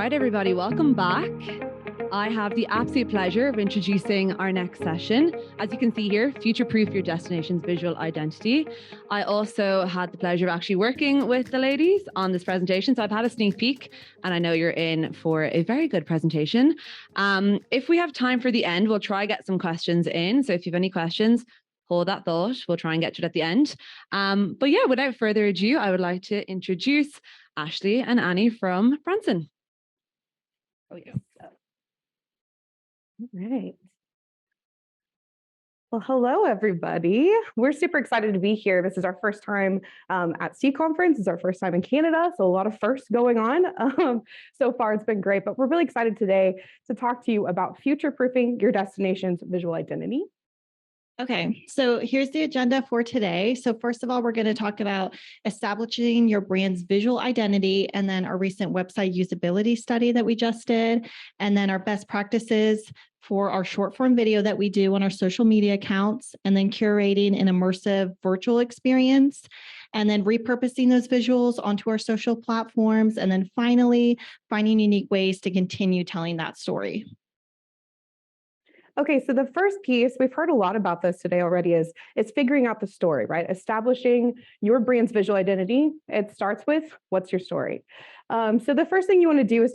right, everybody, welcome back. I have the absolute pleasure of introducing our next session. As you can see here, future-proof your destination's visual identity. I also had the pleasure of actually working with the ladies on this presentation, so I've had a sneak peek, and I know you're in for a very good presentation. If we have time for the end, we'll try get some questions in. So if you have any questions, hold that thought. We'll try and get to it at the end. But yeah, without further ado, I would like to introduce Ashlie and Annie from Branson. Oh, yeah. All right. Well, hello, everybody. We're super excited to be here. This is our first time at C Conference. It's our first time in Canada, so a lot of firsts going on. So far, it's been great, but we're really excited today to talk to you about future-proofing your destination's visual identity. Okay, so here's the agenda for today. So first of all, we're going to talk about establishing your brand's visual identity, and then our recent website usability study that we just did, and then our best practices for our short form video that we do on our social media accounts, and then curating an immersive virtual experience, and then repurposing those visuals onto our social platforms, and then finally finding unique ways to continue telling that story. Okay, so the first piece, we've heard a lot about this today already, is figuring out the story, right? Establishing your brand's visual identity. It starts with, what's your story? So the first thing you want to do is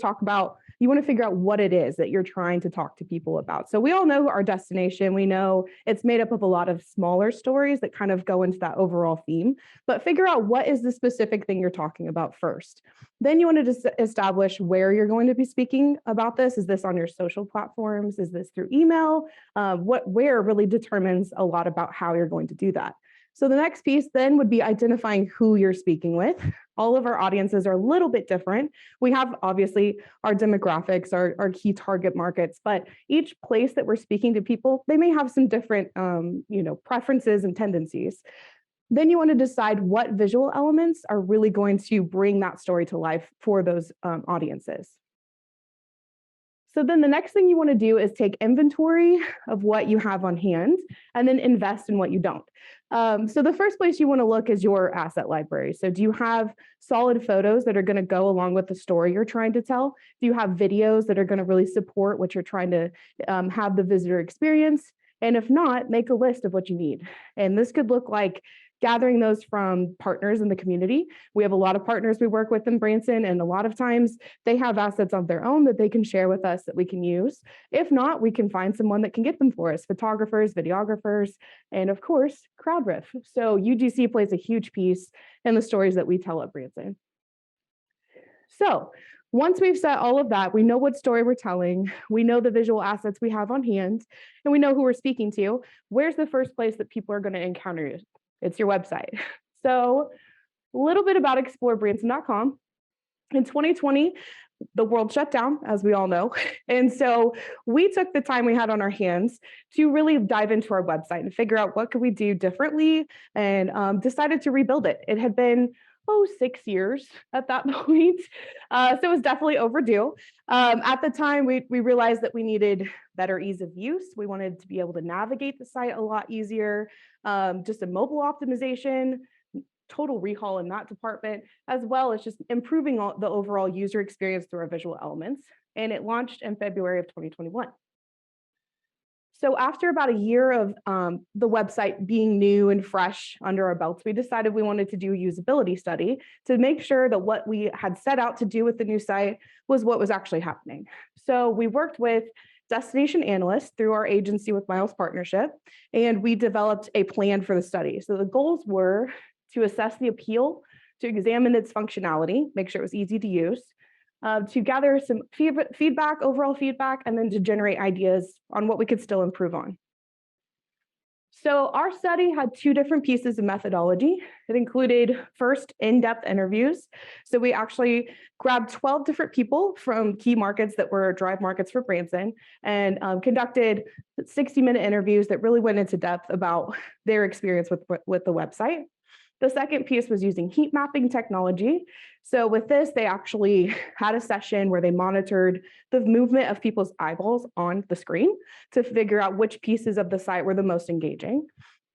you want to figure out what it is that you're trying to talk to people about. So we all know our destination. We know it's made up of a lot of smaller stories that kind of go into that overall theme, but figure out what is the specific thing you're talking about first. Then you want to establish where you're going to be speaking about this. Is this on your social platforms? Is this through email? Where really determines a lot about how you're going to do that. So the next piece then would be identifying who you're speaking with. All of our audiences are a little bit different. We have obviously our demographics, our key target markets, but each place that we're speaking to people, they may have some different preferences and tendencies. Then you want to decide what visual elements are really going to bring that story to life for those audiences. So then the next thing you want to do is take inventory of what you have on hand and then invest in what you don't. So the first place you want to look is your asset library. So do you have solid photos that are going to go along with the story you're trying to tell? Do you have videos that are going to really support what you're trying to have the visitor experience? And if not, make a list of what you need. And this could look like gathering those from partners in the community. We have a lot of partners we work with in Branson, and a lot of times they have assets of their own that they can share with us that we can use. If not, we can find someone that can get them for us, photographers, videographers, and of course, crowd riff. So UGC plays a huge piece in the stories that we tell at Branson. So once we've set all of that, we know what story we're telling, we know the visual assets we have on hand, and we know who we're speaking to. Where's the first place that people are going to encounter you? It's your website. So a little bit about explorebranson.com. In 2020, the world shut down, as we all know. And so we took the time we had on our hands to really dive into our website and figure out what could we do differently, and decided to rebuild it. It had been 6 years at that point. So it was definitely overdue. At the time, we realized that we needed better ease of use. We wanted to be able to navigate the site a lot easier, just a mobile optimization, total rehaul in that department, as well as just improving the overall user experience through our visual elements. And it launched in February of 2021. So after about a year of the website being new and fresh under our belts, we decided we wanted to do a usability study to make sure that what we had set out to do with the new site was what was actually happening. So we worked with destination analysts through our agency with Miles Partnership, and we developed a plan for the study. So the goals were to assess the appeal, to examine its functionality, make sure it was easy to use, to gather some feedback, overall feedback, and then to generate ideas on what we could still improve on. So our study had two different pieces of methodology. It included first in-depth interviews. So we actually grabbed 12 different people from key markets that were drive markets for Branson, and conducted 60-minute interviews that really went into depth about their experience with the website. The second piece was using heat mapping technology. So with this, they actually had a session where they monitored the movement of people's eyeballs on the screen to figure out which pieces of the site were the most engaging.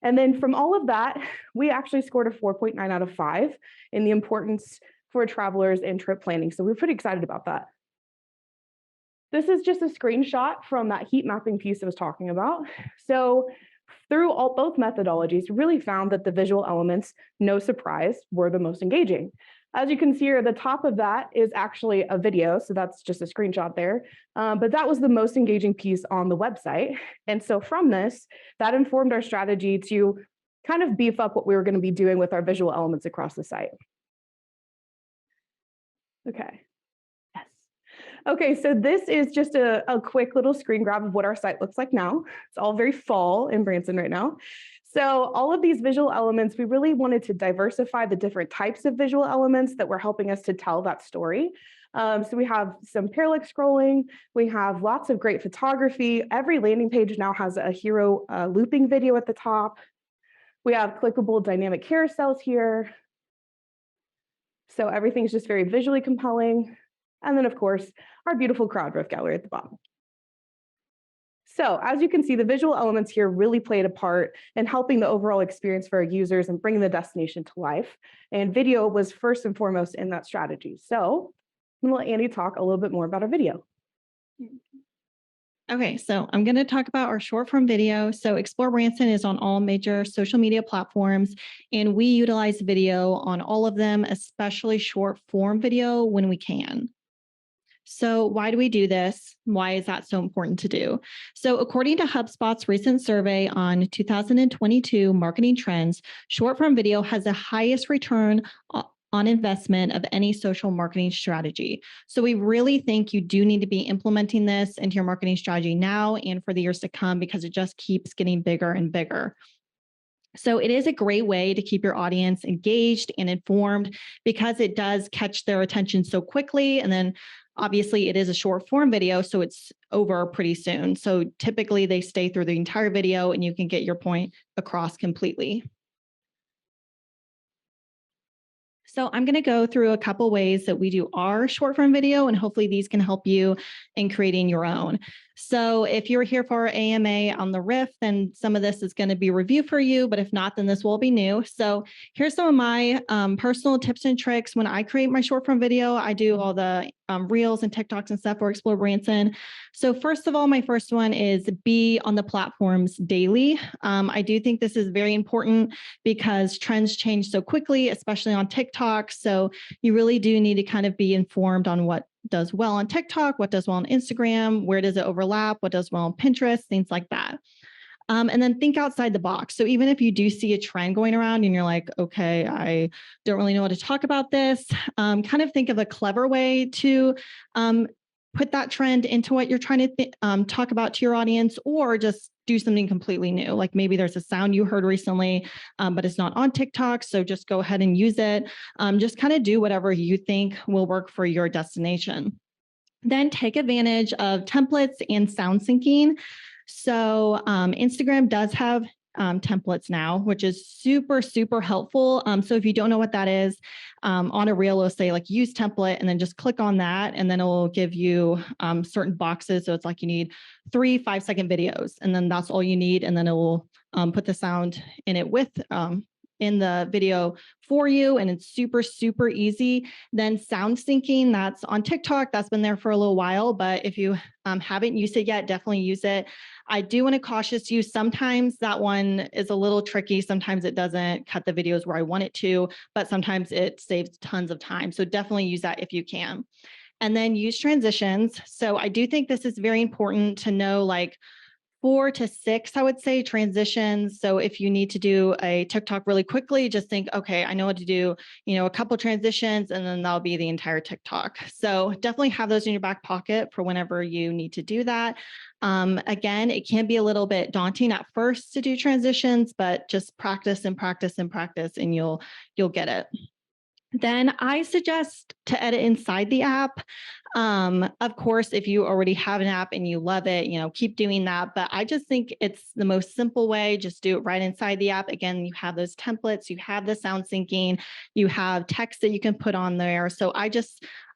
And then from all of that, we actually scored a 4.9 out of 5 in the importance for travelers in trip planning. So we're pretty excited about that. This is just a screenshot from that heat mapping piece I was talking about. So through both methodologies, really found that the visual elements, no surprise, were the most engaging. As you can see here, the top of that is actually a video, so that's just a screenshot there. But that was the most engaging piece on the website. And so from this, that informed our strategy to kind of beef up what we were going to be doing with our visual elements across the site. Okay. Yes. Okay, so this is just a quick little screen grab of what our site looks like now. It's all very fall in Branson right now. So all of these visual elements, we really wanted to diversify the different types of visual elements that were helping us to tell that story. So we have some parallax scrolling, we have lots of great photography. Every landing page now has a hero looping video at the top. We have clickable dynamic carousels here. So everything's just very visually compelling. And then of course, our beautiful crowd riff gallery at the bottom. So as you can see, the visual elements here really played a part in helping the overall experience for our users and bringing the destination to life. And video was first and foremost in that strategy. So I'm gonna let Andy talk a little bit more about our video. Okay, so I'm going to talk about our short form video. So Explore Branson is on all major social media platforms, and we utilize video on all of them, especially short form video when we can. So why do we do this? Why is that so important to do? So according to HubSpot's recent survey on 2022 marketing trends, short form video has the highest return on investment of any social marketing strategy. So we really think you do need to be implementing this into your marketing strategy now and for the years to come, because it just keeps getting bigger and bigger. So it is a great way to keep your audience engaged and informed, because it does catch their attention so quickly. And then obviously it is a short form video, so it's over pretty soon. So typically they stay through the entire video and you can get your point across completely. So I'm going to go through a couple ways that we do our short form video, and hopefully these can help you in creating your own. So if you're here for our AMA on the riff, then some of this is going to be review for you, but if not, then this will be new. So here's some of my personal tips and tricks. When I create my short form video, I do all the reels and TikToks and stuff for Explore Branson. So first of all, my first one is be on the platforms daily. I do think this is very important because trends change so quickly, especially on TikTok. So you really do need to kind of be informed on what does well on TikTok, what does well on Instagram, where does it overlap, what does well on Pinterest, things like that. And then think outside the box. So even if you do see a trend going around and you're like, okay, I don't really know what to talk about this, kind of think of a clever way to put that trend into what you're trying to talk about to your audience, or just do something completely new. Like maybe there's a sound you heard recently, but it's not on TikTok. So just go ahead and use it. Just kind of do whatever you think will work for your destination. Then take advantage of templates and sound syncing. So Instagram does have templates now, which is super, super helpful. So if you don't know what that is, on a reel, it'll say like use template, and then just click on that, and then it will give you certain boxes. So it's like you need 3 5-second videos, and then that's all you need. And then it will put the sound in it with in the video for you. And it's super, super easy. Then sound syncing, that's on TikTok. That's been there for a little while, but if you haven't used it yet, definitely use it. I do want to caution you, sometimes that one is a little tricky. Sometimes it doesn't cut the videos where I want it to, but sometimes it saves tons of time. So definitely use that if you can. And then use transitions. So I do think this is very important to know, like 4 to 6, I would say, transitions. So if you need to do a TikTok really quickly, just think, okay, I know what to do, a couple transitions, and then that'll be the entire TikTok. So definitely have those in your back pocket for whenever you need to do that. Again, it can be a little bit daunting at first to do transitions, but just practice and practice and practice, and you'll get it. Then I suggest to edit inside the app. Of course, if you already have an app and you love it, keep doing that. But I just think it's the most simple way. Just do it right inside the app. Again, you have those templates, you have the sound syncing, you have text that you can put on there. So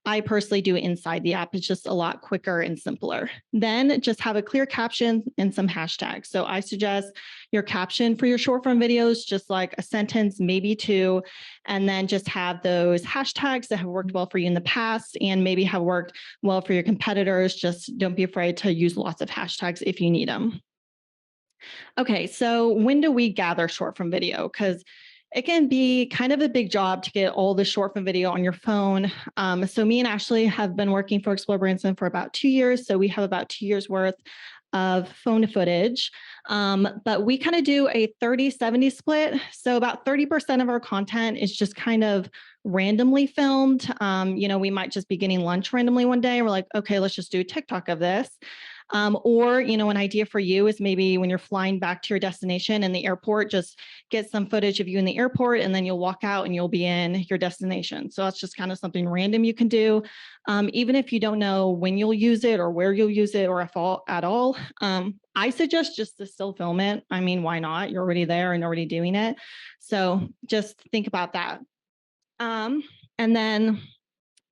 I personally do it inside the app. It's just a lot quicker and simpler. Then just have a clear caption and some hashtags. So I suggest your caption for your short form videos, just like a sentence, maybe two, and then just have those hashtags that have worked well for you in the past and maybe have worked well for your competitors. Just don't be afraid to use lots of hashtags if you need them. Okay, so when do we gather short form video? Because it can be kind of a big job to get all the short form video on your phone. So me and Ashlie have been working for Explore Branson for about 2 years. So we have about 2 years worth of phone footage. But we kind of do a 30-70 split. So about 30% of our content is just kind of randomly filmed. We might just be getting lunch randomly one day. And we're like, okay, let's just do a TikTok of this. Or, an idea for you is maybe when you're flying back to your destination in the airport, just get some footage of you in the airport, and then you'll walk out and you'll be in your destination. So that's just kind of something random you can do. Even if you don't know when you'll use it or where you'll use it or if at all, I suggest just to still film it. I mean, why not? You're already there and already doing it. So just think about that. And then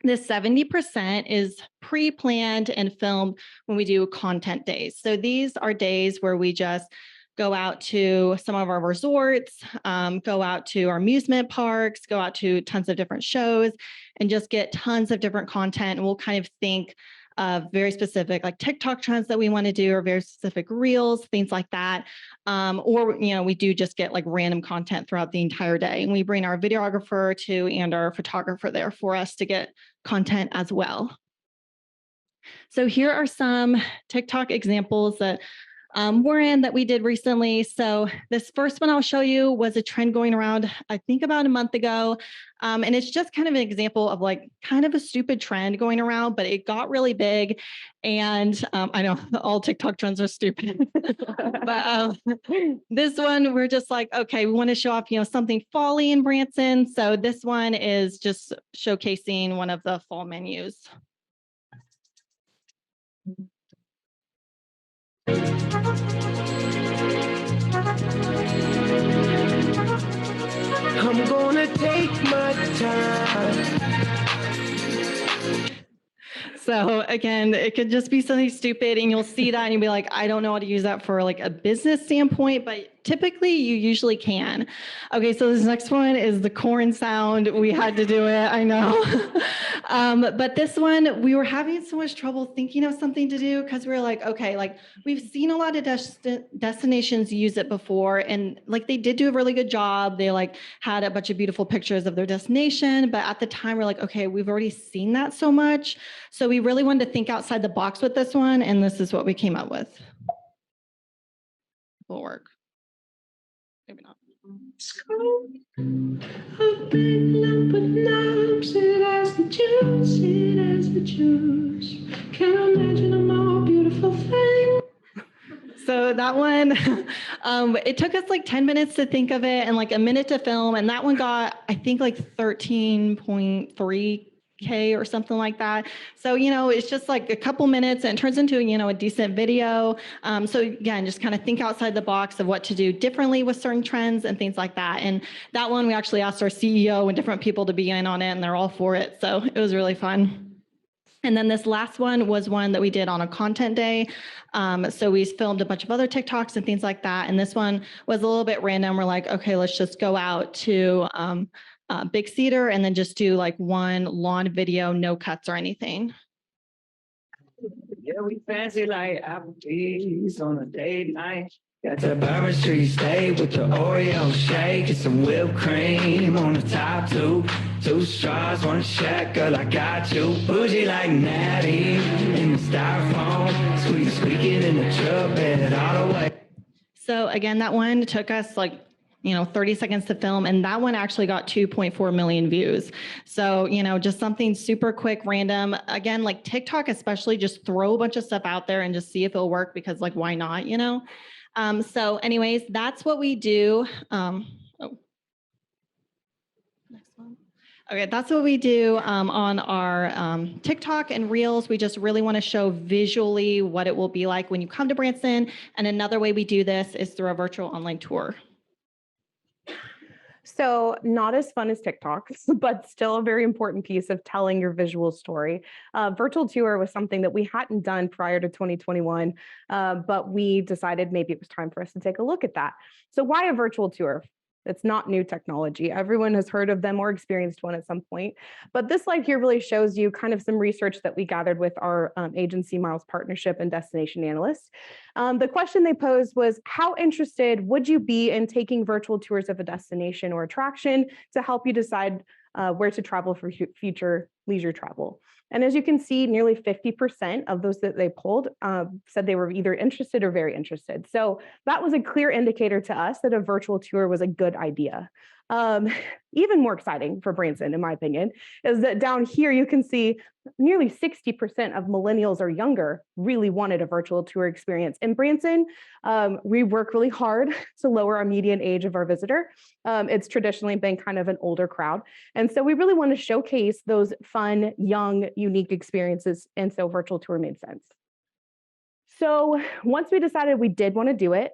this 70% is pre-planned and filmed when we do content days. So these are days where we just go out to some of our resorts, go out to our amusement parks, go out to tons of different shows, and just get tons of different content. And we'll kind of think of very specific like TikTok trends that we want to do, or very specific reels, things like that. Or, we do just get like random content throughout the entire day. And we bring our videographer and our photographer there for us to get content as well. So here are some TikTok examples that we're in that we did recently. So this first one I'll show you was a trend going around, I think about a month ago. And it's just kind of an example of like kind of a stupid trend going around, but it got really big. And I know all TikTok trends are stupid, but this one, we're just like, okay, we want to show off, something fall-y in Branson. So this one is just showcasing one of the fall menus. I'm gonna take my time. So again, it could just be something stupid and you'll see that and you'll be like, I don't know how to use that for like a business standpoint, but typically you usually can. Okay, so this next one is the corn sound. We had to do it, I know. But this one, we were having so much trouble thinking of something to do because we were like, okay, like we've seen a lot of destinations use it before, and like they did do a really good job. They like had a bunch of beautiful pictures of their destination, but at the time we're like, okay, we've already seen that so much. So we really wanted to think outside the box with this one, and this is what we came up with. Will work. Maybe not. A big lump of knobs, it has the juice, it has the juice. Can't imagine a more beautiful thing. So that one, it took us like 10 minutes to think of it and like a minute to film. And that one got, I think, like 13.3K or something like that. So, it's just like a couple minutes and it turns into, a decent video. So again, just kind of think outside the box of what to do differently with certain trends and things like that. And that one, we actually asked our CEO and different people to be in on it, and they're all for it. So it was really fun. And then this last one was one that we did on a content day. So we filmed a bunch of other TikToks and things like that. And this one was a little bit random. We're like, okay, let's just go out to Big Cedar and then just do like one lawn video, no cuts or anything. Yeah, we fancy like Applebee's on a date night. Got the Bourbon Street steak with the Oreo shake and some whipped cream on the top two. Two straws, one shack, girl, I got you. Bougie like Natty in the styrofoam. Squeak squeaking in the truck bed all the way. So again, that one took us like 30 seconds to film, and that one actually got 2.4 million views. So, just something super quick, random. Again, like TikTok especially, just throw a bunch of stuff out there and just see if it'll work, because like, why not, So anyways, that's what we do. Next one. Okay, that's what we do on our TikTok and Reels. We just really want to show visually what it will be like when you come to Branson. And another way we do this is through a virtual online tour. So not as fun as TikTok, but still a very important piece of telling your visual story. Virtual tour was something that we hadn't done prior to 2021, but we decided maybe it was time for us to take a look at that. So why a virtual tour? It's not new technology. Everyone has heard of them or experienced one at some point. But this slide here really shows you kind of some research that we gathered with our agency Miles Partnership and Destination Analyst. The question they posed was, how interested would you be in taking virtual tours of a destination or attraction to help you decide where to travel for future leisure travel? And as you can see, nearly 50% of those that they polled said they were either interested or very interested. So that was a clear indicator to us that a virtual tour was a good idea. Even more exciting for Branson, in my opinion, is that down here you can see nearly 60% of millennials or younger really wanted a virtual tour experience. In Branson, we work really hard to lower our median age of our visitor. It's traditionally been kind of an older crowd. And so we really want to showcase those fun, young, unique experiences. And so virtual tour made sense. So once we decided we did want to do it,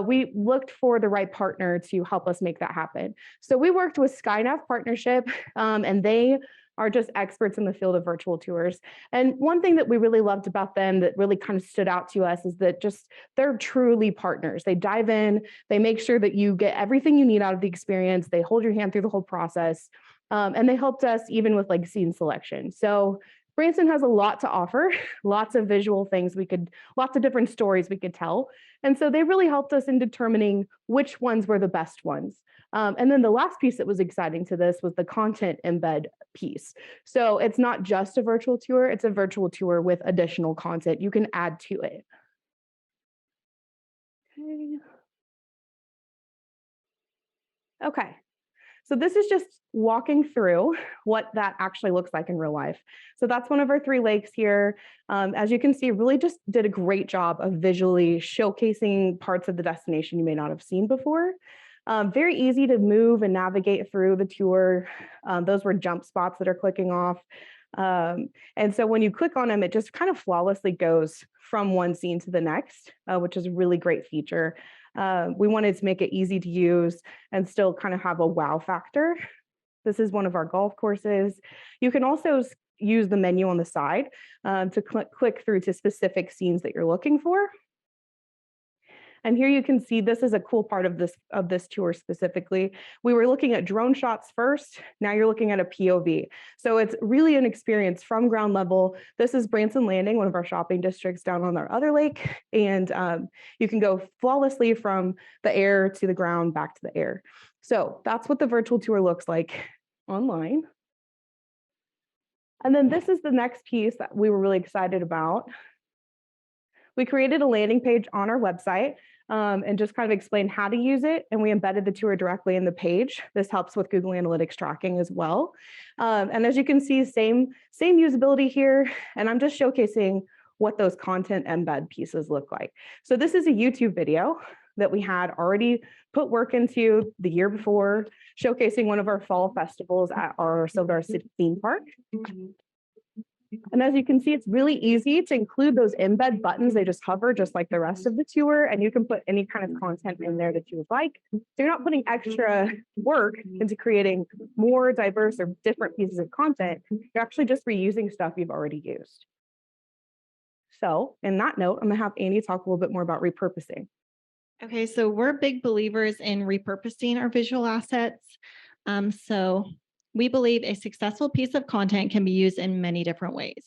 we looked for the right partner to help us make that happen. So we worked with Skynav Partnership, and they are just experts in the field of virtual tours. And one thing that we really loved about them that really kind of stood out to us is that just they're truly partners. They dive in, they make sure that you get everything you need out of the experience. They hold your hand through the whole process. And they helped us even with like scene selection. So Branson has a lot to offer, lots of visual things lots of different stories we could tell. And so they really helped us in determining which ones were the best ones. And then the last piece that was exciting to this was the content embed piece. So it's not just a virtual tour, it's a virtual tour with additional content you can add to it. Okay. So this is just walking through what that actually looks like in real life. So that's one of our 3 lakes here. As you can see, really just did a great job of visually showcasing parts of the destination you may not have seen before. Very easy to move and navigate through the tour. Those were jump spots that are clicking off. And so when you click on them, it just kind of flawlessly goes from one scene to the next, which is a really great feature. We wanted to make it easy to use and still kind of have a wow factor. This is one of our golf courses. You can also use the menu on the side to click through to specific scenes that you're looking for. And here you can see this is a cool part of this tour specifically. We were looking at drone shots first. Now you're looking at a POV. So it's really an experience from ground level. This is Branson Landing, one of our shopping districts down on our other lake. And you can go flawlessly from the air to the ground back to the air. So that's what the virtual tour looks like online. And then this is the next piece that we were really excited about. We created a landing page on our website and just kind of explained how to use it. And we embedded the tour directly in the page. This helps with Google Analytics tracking as well. And as you can see, same usability here. And I'm just showcasing what those content embed pieces look like. So this is a YouTube video that we had already put work into the year before, showcasing one of our fall festivals at our Silver City theme park. And as you can see, it's really easy to include those embed buttons. They just hover just like the rest of the tour, and you can put any kind of content in there that you would like. So you're not putting extra work into creating more diverse or different pieces of content. You're actually just reusing stuff you've already used. So in that note, I'm gonna have Annie talk a little bit more about repurposing. Okay, so we're big believers in repurposing our visual assets. So we believe a successful piece of content can be used in many different ways.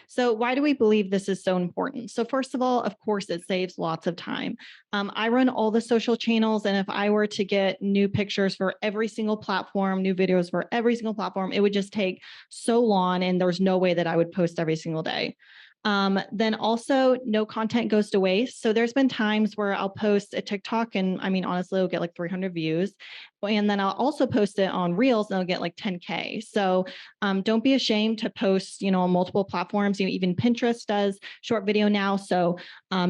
So why do we believe this is so important? So first of all, of course, it saves lots of time. I run all the social channels, and if I were to get new pictures for every single platform, new videos for every single platform, it would just take so long, and there's no way that I would post every single day. Then also no content goes to waste. So there's been times where I'll post a TikTok and I mean, honestly, it'll get like 300 views. And then I'll also post it on Reels and I'll get like 10K. So don't be ashamed to post, on multiple platforms. Even Pinterest does short video now. So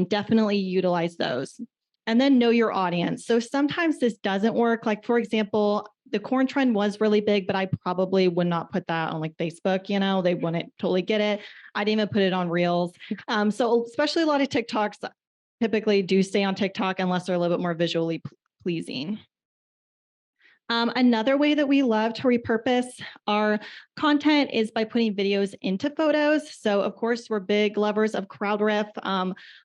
definitely utilize those. And then know your audience. So sometimes this doesn't work. Like for example, the corn trend was really big, but I probably would not put that on like Facebook, they wouldn't totally get it. I didn't even put it on Reels. So especially a lot of TikToks typically do stay on TikTok unless they're a little bit more visually pleasing. Another way that we love to repurpose our content is by putting videos into photos. So of course, we're big lovers of crowd riff.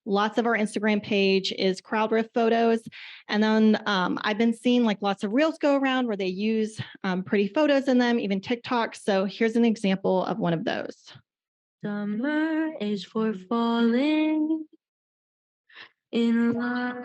Lots of our Instagram page is crowd riff photos. And then I've been seeing like lots of reels go around where they use pretty photos in them, even TikTok. So here's an example of one of those. Summer is for falling in love.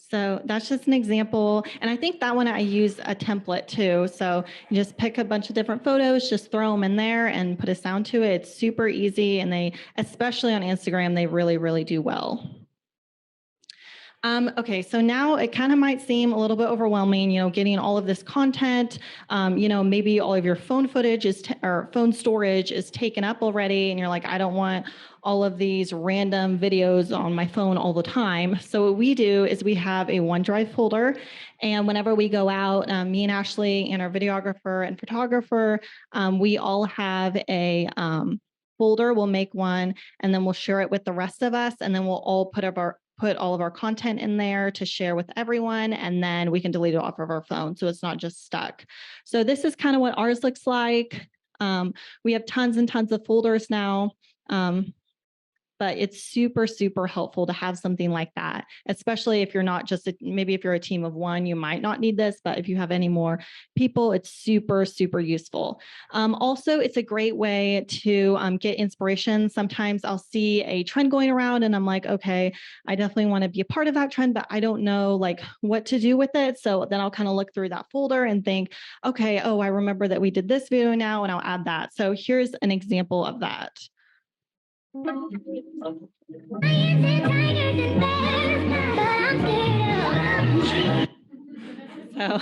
So that's just an example. And I think that one I use a template too. So you just pick a bunch of different photos, just throw them in there and put a sound to it. It's super easy. And they, especially on Instagram, they really, really do well. Okay, so now it kind of might seem a little bit overwhelming, getting all of this content, maybe all of your phone footage or phone storage is taken up already. And you're like, I don't want all of these random videos on my phone all the time. So what we do is we have a OneDrive folder. And whenever we go out, me and Ashlie and our videographer and photographer, we all have a folder. We'll make one and then we'll share it with the rest of us. And then we'll all put all of our content in there to share with everyone, and then we can delete it off of our phone so it's not just stuck. So this is kind of what ours looks like. We have tons and tons of folders now. But it's super, super helpful to have something like that, especially if you're not just, maybe if you're a team of one, you might not need this, but if you have any more people, it's super, super useful. Also, it's a great way to get inspiration. Sometimes I'll see a trend going around and I'm like, okay, I definitely want to be a part of that trend, but I don't know like what to do with it. So then I'll kind of look through that folder and think, okay, oh, I remember that we did this video now and I'll add that. So here's an example of that. So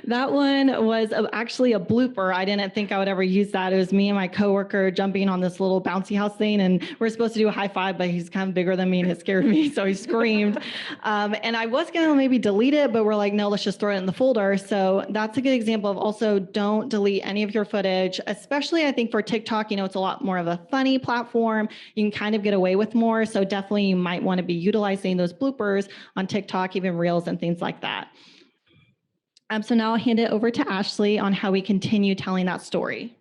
that one was actually a blooper. I didn't think I would ever use that. It was me and my coworker jumping on this little bouncy house thing, and we're supposed to do a high five, but he's kind of bigger than me and it scared me, so he screamed. And I was going to maybe delete it, but we're like, no, let's just throw it in the folder. So that's a good example of also don't delete any of your footage, especially I think for TikTok, it's a lot more of a funny platform. You can kind of get away with more. So definitely you might want to be utilizing those bloopers on TikTok, even Reels and things like that. So now I'll hand it over to Ashlie on how we continue telling that story.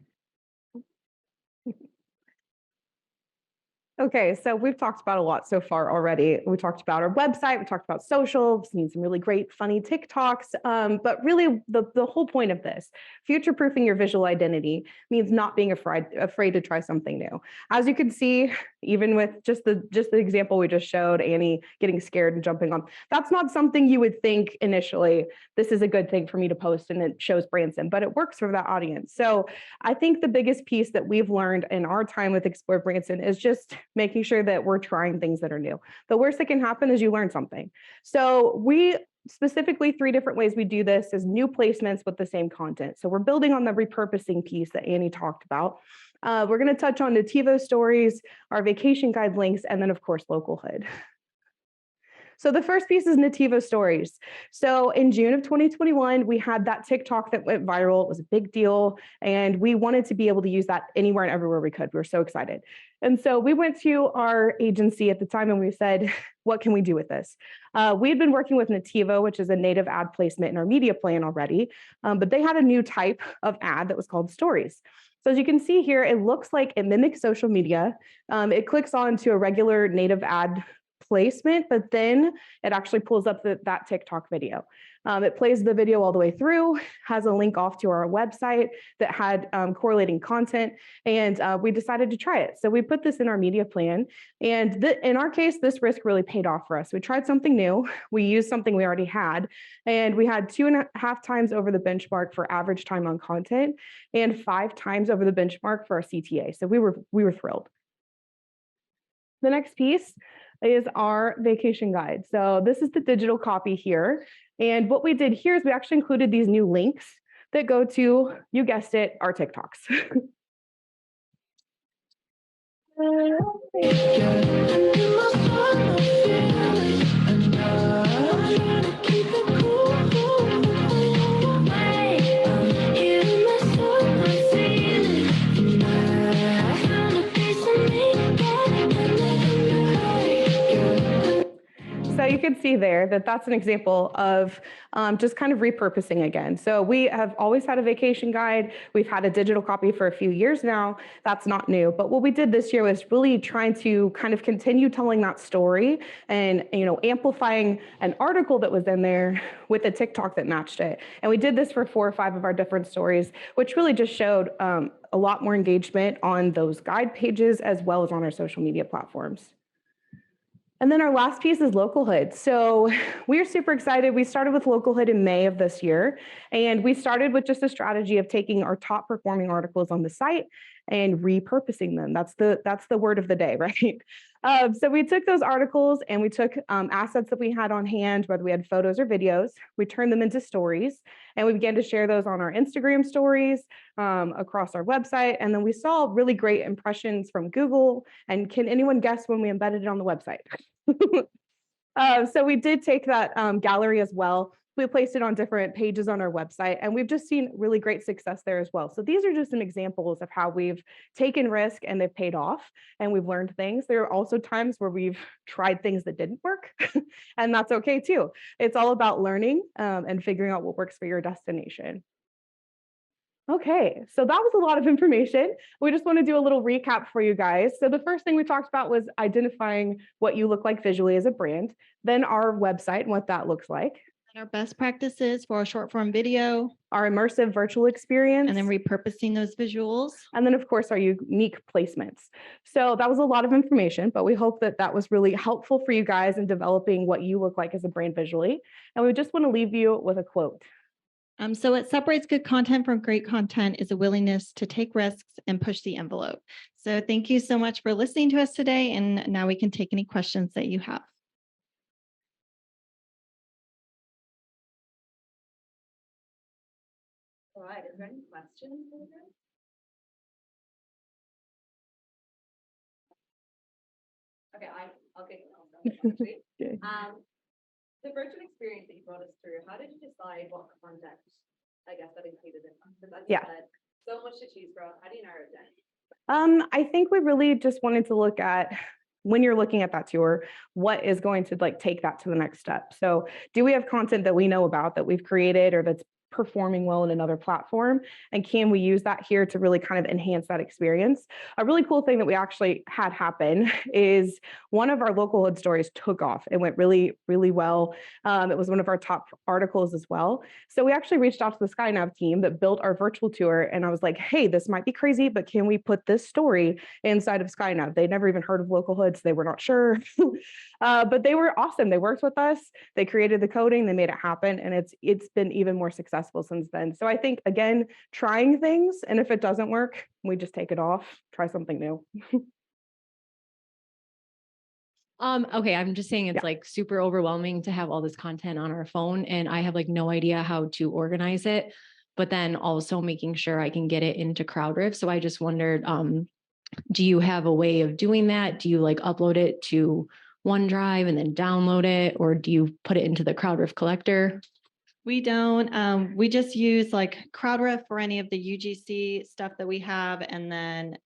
Okay, so we've talked about a lot so far already. We talked about our website, we talked about social, we've seen some really great, funny TikToks, but really the whole point of this, future-proofing your visual identity, means not being afraid to try something new. As you can see, even with just the example we just showed, Annie getting scared and jumping on, that's not something you would think initially, this is a good thing for me to post and it shows Branson, but it works for that audience. So I think the biggest piece that we've learned in our time with Explore Branson is just making sure that we're trying things that are new. The worst that can happen is you learn something. So we specifically 3 different ways we do this is new placements with the same content. So we're building on the repurposing piece that Annie talked about. We're going to touch on Nativo stories, our vacation guide links, and then of course, local hood. So the first piece is Nativo stories. So in June of 2021, we had that TikTok that went viral. It was a big deal. And we wanted to be able to use that anywhere and everywhere we could. We were so excited. And so we went to our agency at the time and we said, what can we do with this? We had been working with Nativo, which is a native ad placement in our media plan already, but they had a new type of ad that was called stories. So as you can see here, it looks like it mimics social media. It clicks on to a regular native ad placement, but then it actually pulls up that TikTok video. It plays the video all the way through, has a link off to our website that had correlating content, and we decided to try it. So we put this in our media plan, and in our case, this risk really paid off for us. We tried something new, we used something we already had, and we had 2.5 times over the benchmark for average time on content, and 5 times over the benchmark for our CTA. So we were thrilled. The next piece is our vacation guide. So this is the digital copy here. And what we did here is we actually included these new links that go to, you guessed it, our TikToks. you can see there that that's an example of just kind of repurposing again. So we have always had a vacation guide. We've had a digital copy for a few years now. That's not new. But what we did this year was really trying to kind of continue telling that story and, amplifying an article that was in there with a TikTok that matched it. And we did this for 4 or 5 of our different stories, which really just showed a lot more engagement on those guide pages as well as on our social media platforms. And then our last piece is localhood. So we're super excited. We started with localhood in May of this year, and we started with just a strategy of taking our top performing articles on the site and repurposing them. That's the word of the day, right? So we took those articles and we took assets that we had on hand, whether we had photos or videos, we turned them into stories, and we began to share those on our Instagram stories, across our website. And then we saw really great impressions from Google. And can anyone guess when we embedded it on the website? So we did take that gallery as well. We placed it on different pages on our website, and we've just seen really great success there as well. So these are just some examples of how we've taken risk and they've paid off and we've learned things. There are also times where we've tried things that didn't work, and that's okay too. It's all about learning and figuring out what works for your destination. Okay, so that was a lot of information. We just want to do a little recap for you guys. So the first thing we talked about was identifying what you look like visually as a brand, then our website and what that looks like, And our best practices for a short form video, our immersive virtual experience, and then repurposing those visuals. and then of course our unique placements. So that was a lot of information, but we hope that that was really helpful for you guys in developing what you look like as a brand visually. And we just want to leave you with a quote. So what separates good content from great content is a willingness to take risks and push the envelope. So thank you so much for listening to us today. And now we can take any questions that you have. All right, is there any questions? Okay, I'll get actually. Okay. The virtual experience that you brought us through, how did you decide what content, I guess, that included in that? Because as you said, so much to choose from. How do you narrow it down? I think we really just wanted to look at, when you're looking at that tour, what is going to take that to the next step. So do we have content that we know about that we've created or that's performing well in another platform? And can we use that here to really kind of enhance that experience? A really cool thing that we actually had happen is one of our local hood stories took off. It went really, really well. It was one of our top articles as well. So we actually reached out to the SkyNav team that built our virtual tour. And I was like, hey, this might be crazy, but can we put this story inside of SkyNav? They'd never even heard of local hoods. They were not sure. But they were awesome. They worked with us. They created the coding. They made it happen. And it's been even more successful since then. So I think, again, trying things, and if it doesn't work, we just take it off, try something new. Okay, I'm just saying it's like super overwhelming to have all this content on our phone, and I have like no idea how to organize it, but then also making sure I can get it into CrowdRiff. So I just wondered, do you have a way of doing that? Do you like upload it to OneDrive and then download it, or do you put it into the CrowdRiff collector? We don't. We just use like CrowdRiff for any of the UGC stuff that we have. And then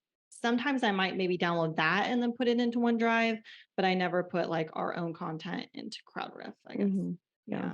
sometimes I might maybe download that and then put it into OneDrive, but I never put like our own content into CrowdRiff, I guess. Mm-hmm. Yeah.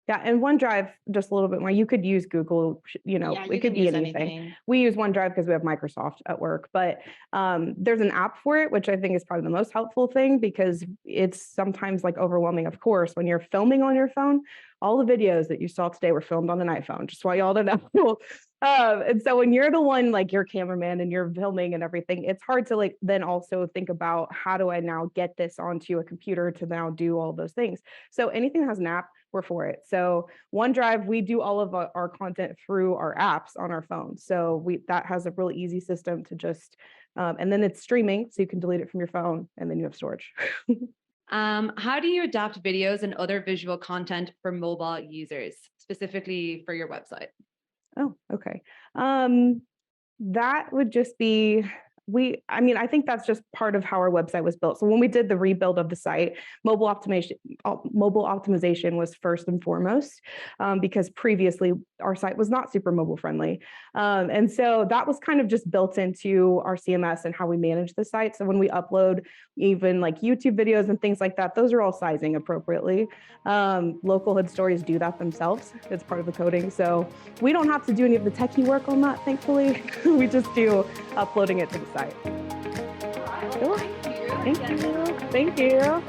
Yeah, and OneDrive, just a little bit more, you could use Google, it could be anything. We use OneDrive because we have Microsoft at work, but there's an app for it, which I think is probably the most helpful thing because it's sometimes like overwhelming, of course, when you're filming on your phone. All the videos that you saw today were filmed on an iPhone, just want y'all to know. And so when you're the one, like your cameraman and you're filming and everything, it's hard to like then also think about how do I now get this onto a computer to now do all those things. So anything that has an app, we're for it. So OneDrive, we do all of our content through our apps on our phones. So that has a really easy system to just, and then it's streaming, so you can delete it from your phone and then you have storage. How do you adapt videos and other visual content for mobile users, specifically for your website? Oh, okay. That would just be I think that's just part of how our website was built. So when we did the rebuild of the site, mobile optimization was first and foremost, because previously our site was not super mobile friendly. And so that was kind of just built into our CMS and how we manage the site. So when we upload even like YouTube videos and things like that, those are all sizing appropriately. Local hood stories do that themselves. It's part of the coding. So we don't have to do any of the techie work on that, thankfully. We just do uploading it to the site. Cool. Thank you. Thank you.